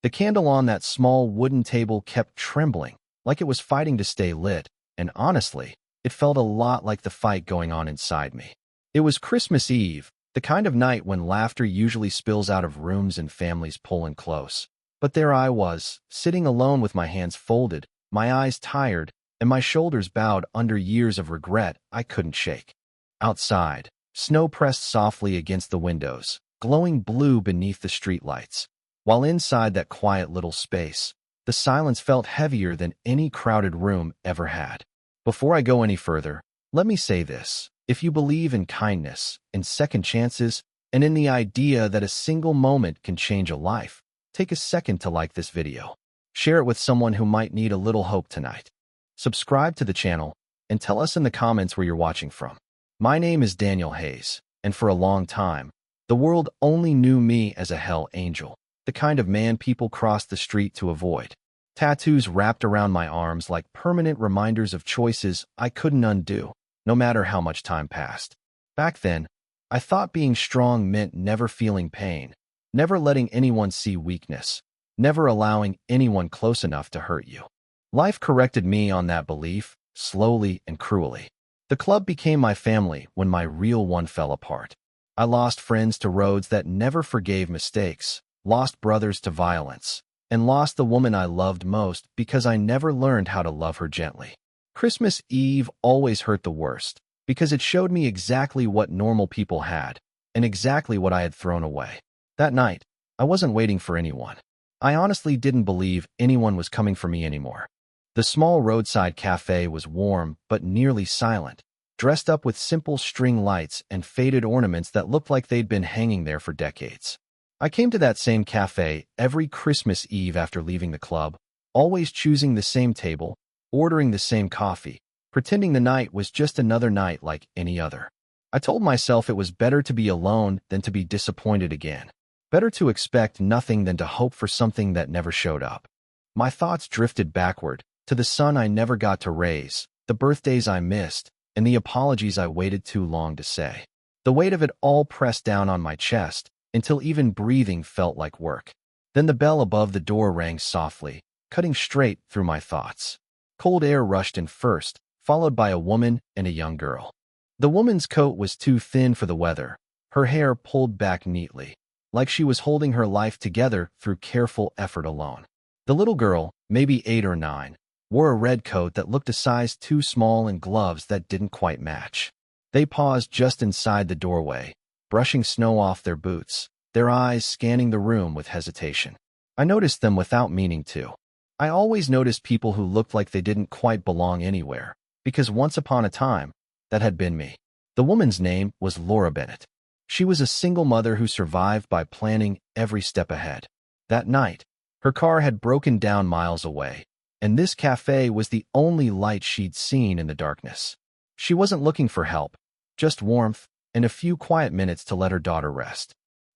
The candle on that small wooden table kept trembling, like it was fighting to stay lit, and honestly, it felt a lot like the fight going on inside me. It was Christmas Eve, the kind of night when laughter usually spills out of rooms and families pull in close. But there I was, sitting alone with my hands folded, my eyes tired, and my shoulders bowed under years of regret I couldn't shake. Outside, snow pressed softly against the windows, glowing blue beneath the streetlights, while inside that quiet little space, the silence felt heavier than any crowded room ever had. Before I go any further, let me say this. If you believe in kindness, in second chances, and in the idea that a single moment can change a life, take a second to like this video. Share it with someone who might need a little hope tonight. Subscribe to the channel, and tell us in the comments where you're watching from. My name is Daniel Hayes, and for a long time, the world only knew me as a hell angel, the kind of man people crossed the street to avoid. Tattoos wrapped around my arms like permanent reminders of choices I couldn't undo, no matter how much time passed. Back then, I thought being strong meant never feeling pain, never letting anyone see weakness, never allowing anyone close enough to hurt you. Life corrected me on that belief, slowly and cruelly. The club became my family when my real one fell apart. I lost friends to roads that never forgave mistakes, lost brothers to violence, and lost the woman I loved most because I never learned how to love her gently. Christmas Eve always hurt the worst because it showed me exactly what normal people had and exactly what I had thrown away. That night, I wasn't waiting for anyone. I honestly didn't believe anyone was coming for me anymore. The small roadside cafe was warm but nearly silent, dressed up with simple string lights and faded ornaments that looked like they'd been hanging there for decades. I came to that same cafe every Christmas Eve after leaving the club, always choosing the same table, ordering the same coffee, pretending the night was just another night like any other. I told myself it was better to be alone than to be disappointed again, better to expect nothing than to hope for something that never showed up. My thoughts drifted backward, to the son I never got to raise, the birthdays I missed, and the apologies I waited too long to say. The weight of it all pressed down on my chest, until even breathing felt like work. Then the bell above the door rang softly, cutting straight through my thoughts. Cold air rushed in first, followed by a woman and a young girl. The woman's coat was too thin for the weather, her hair pulled back neatly, like she was holding her life together through careful effort alone. The little girl, maybe 8 or 9, wore a red coat that looked a size too small and gloves that didn't quite match. They paused just inside the doorway, brushing snow off their boots, their eyes scanning the room with hesitation. I noticed them without meaning to. I always noticed people who looked like they didn't quite belong anywhere, because once upon a time, that had been me. The woman's name was Laura Bennett. She was a single mother who survived by planning every step ahead. That night, her car had broken down miles away, and this cafe was the only light she'd seen in the darkness. She wasn't looking for help, just warmth, and a few quiet minutes to let her daughter rest.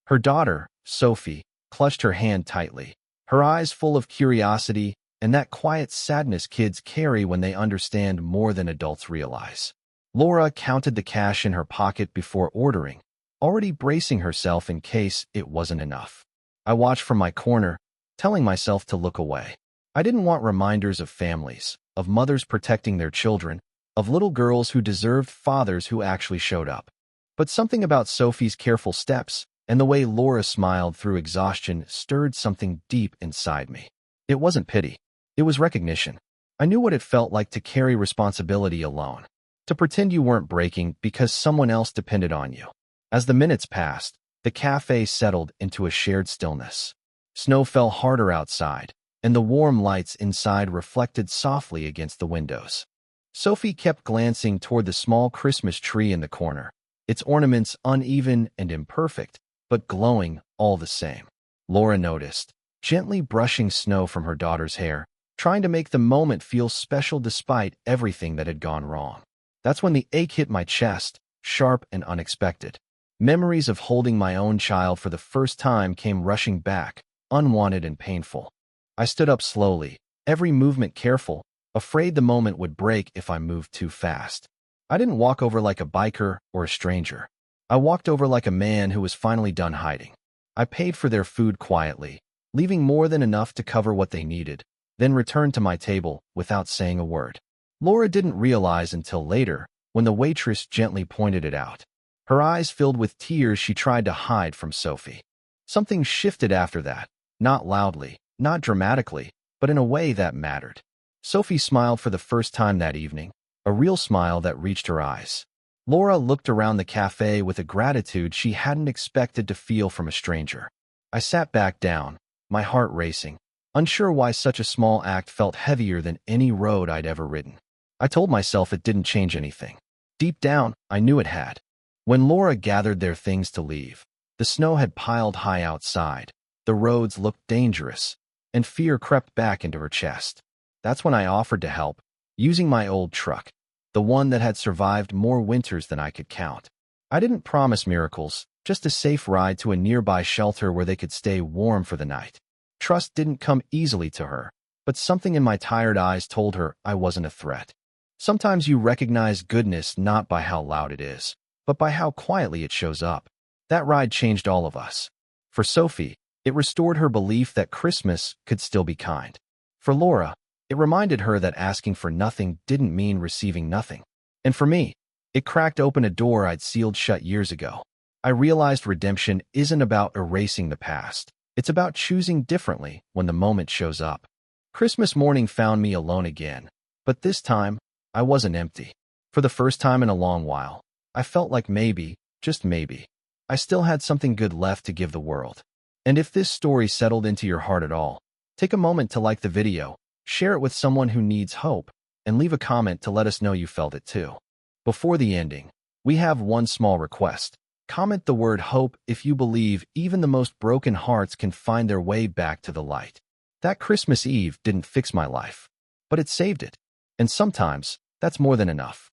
Her daughter, Sophie, clutched her hand tightly, her eyes full of curiosity and that quiet sadness kids carry when they understand more than adults realize. Laura counted the cash in her pocket before ordering, already bracing herself in case it wasn't enough. I watched from my corner, telling myself to look away. I didn't want reminders of families, of mothers protecting their children, of little girls who deserved fathers who actually showed up. But something about Sophie's careful steps and the way Laura smiled through exhaustion stirred something deep inside me. It wasn't pity. It was recognition. I knew what it felt like to carry responsibility alone, to pretend you weren't breaking because someone else depended on you. As the minutes passed, the cafe settled into a shared stillness. Snow fell harder outside, and the warm lights inside reflected softly against the windows. Sophie kept glancing toward the small Christmas tree in the corner, its ornaments uneven and imperfect, but glowing all the same. Laura noticed, gently brushing snow from her daughter's hair, trying to make the moment feel special despite everything that had gone wrong. That's when the ache hit my chest, sharp and unexpected. Memories of holding my own child for the first time came rushing back, unwanted and painful. I stood up slowly, every movement careful, afraid the moment would break if I moved too fast. I didn't walk over like a biker or a stranger. I walked over like a man who was finally done hiding. I paid for their food quietly, leaving more than enough to cover what they needed, then returned to my table without saying a word. Laura didn't realize until later, when the waitress gently pointed it out. Her eyes filled with tears she tried to hide from Sophie. Something shifted after that, not loudly, not dramatically, but in a way that mattered. Sophie smiled for the first time that evening, a real smile that reached her eyes. Laura looked around the cafe with a gratitude she hadn't expected to feel from a stranger. I sat back down, my heart racing, unsure why such a small act felt heavier than any road I'd ever ridden. I told myself it didn't change anything. Deep down, I knew it had. When Laura gathered their things to leave, the snow had piled high outside, the roads looked dangerous, and fear crept back into her chest. That's when I offered to help, using my old truck, the one that had survived more winters than I could count. I didn't promise miracles, just a safe ride to a nearby shelter where they could stay warm for the night. Trust didn't come easily to her, but something in my tired eyes told her I wasn't a threat. Sometimes you recognize goodness not by how loud it is, but by how quietly it shows up. That ride changed all of us. For Sophie, it restored her belief that Christmas could still be kind. For Laura, it reminded her that asking for nothing didn't mean receiving nothing. And for me, it cracked open a door I'd sealed shut years ago. I realized redemption isn't about erasing the past. It's about choosing differently when the moment shows up. Christmas morning found me alone again, but this time, I wasn't empty. For the first time in a long while, I felt like maybe, just maybe, I still had something good left to give the world. And if this story settled into your heart at all, take a moment to like the video, share it with someone who needs hope, and leave a comment to let us know you felt it too. Before the ending, we have one small request. Comment the word hope if you believe even the most broken hearts can find their way back to the light. That Christmas Eve didn't fix my life, but it saved it. And sometimes, that's more than enough.